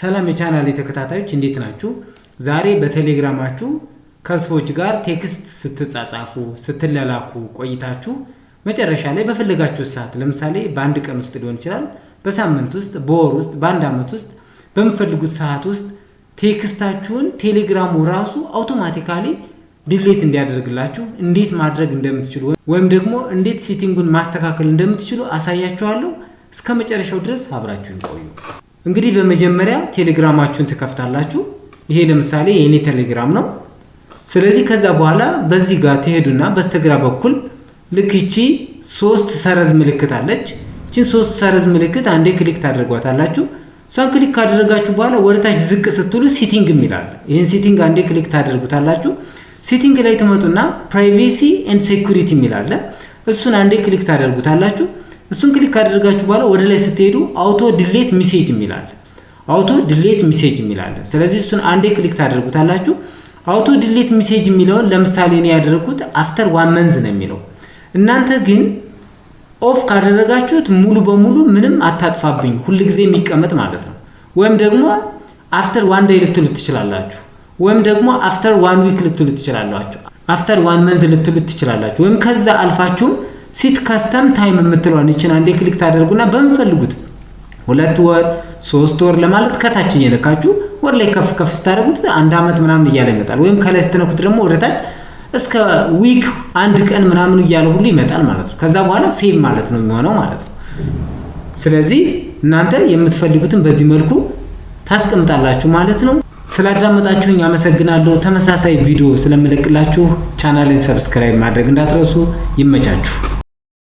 ሰላም የቻናሌ ተከታታዮች እንዴት ናችሁ? ዛሬ በቴሌግራማችሁ ከሰዎች ጋር ቴክስት ስትጻጻፉ ስትላላኩ ቆይታችሁ መጨረሻ ላይ በፈለጋችሁ ሰዓት ለምሳሌ በአንድ ቀን ውስጥ ሊሆን ይችላል፣ በሳምንት ውስጥ፣ በወር ውስጥ፣ በአንድ አመት ውስጥ በመፈልጉት ሰዓት ውስጥ ቴክስታችሁን ቴሌግራሙ ራሱ አውቶማቲካሊ ዲሊት እንዲያደርግላችሁ እንዴት ማድረግ እንደምትችሉ ወይም ደግሞ እንዴት ሴቲንጉን ማስተካከል እንደምትችሉ አሳያችኋለሁ። እስከ መጨረሻው ድረስ አብራችሁን ቆዩ። እንግዲህ በመጀመሪያ ቴሌግራማችሁን ትከፍታላችሁ። ይሄ ለምሳሌ የኔ ቴሌግራም ነው። ስለዚህ ከዛ በኋላ በዚህ ጋር ትሄዱና በስተግራ በኩል ልክ እቺ 3 ሰረዝ ምልክት አለች። እቺን 3 ሰረዝ ምልክት አንዴ ክሊክ ታደርጓታላችሁ። እሷን ክሊክ ካደረጋችሁ በኋላ ወደታች ዝቅ ስትሉ ሴቲንግ የሚላል ይሄን ሴቲንግ አንዴ ክሊክ ታደርጉታላችሁ። ሴቲንግ ላይ ተመጡና ፕራይቬሲ ኤንድ ሴኩሪቲ የሚላል እሱን አንዴ ክሊክ ታደርጉታላችሁ። እሱን ክሊክ ካደረጋችሁ በኋላ ወደ ላይ ስትሄዱ አውቶ ዲሊት ሜሴጅ የሚላል አውቶ ዲሊት ሜሴጅ የሚላል ስለዚህ እሱን አንዴ ክሊክ ታደርጉታላችሁ። አውቶ ዲሊት ሜሴጅ የሚለውን ለምሳሌ ነው ያደረኩት አፍተር 1 መንዝ ነው የሚለው። እናንተ ግን ኦፍ ካደረጋችሁት ሙሉ በሙሉ ምንም አታጥፋብኝ ሁሉ ጊዜ የሚቀመጥ ማለት ነው። ወይም ደግሞ አፍተር 1 ዴይ ልትሉት ትችላላችሁ፣ ወይም ደግሞ አፍተር 1 ዊክ ልትሉት ትችላላችሁ፣ አፍተር 1 መንዝ ልትሉት ትችላላችሁ። ወይም ከዛ አልፋችሁ ሲት ካስተም ታይም የምትለውን እቺን አንዴ ክሊክ ታደርጉና በመፈልጉት 2 ወር 3 ወር ለማለት ከታች እየነካችሁ ወር ላይ ከፍ ከፍ ስታደርጉት 1 አመት ምናምን እያለ ይመጣል። ወይም ከላይ ስትነኩት ደግሞ ወደታች እስከ ዊክ 1 ቀን ምናምን እያለ ሁሉ ይመጣል ማለት ነው። ከዛ በኋላ ሴቭ ማለት ነው የሚሆነው ማለት ነው። ስለዚህ እናንተ የምትፈልጉትን በዚህ መልኩ ታስቀምጣላችሁ ማለት ነው። ስላዳመጣችሁኝ አመሰግናለሁ። ተመሳሳይ ቪዲዮ ስለምለቅላችሁ ቻናሌን ሰብስክራይብ ማድረግ እንዳትረሱ። ይመቻችሁ።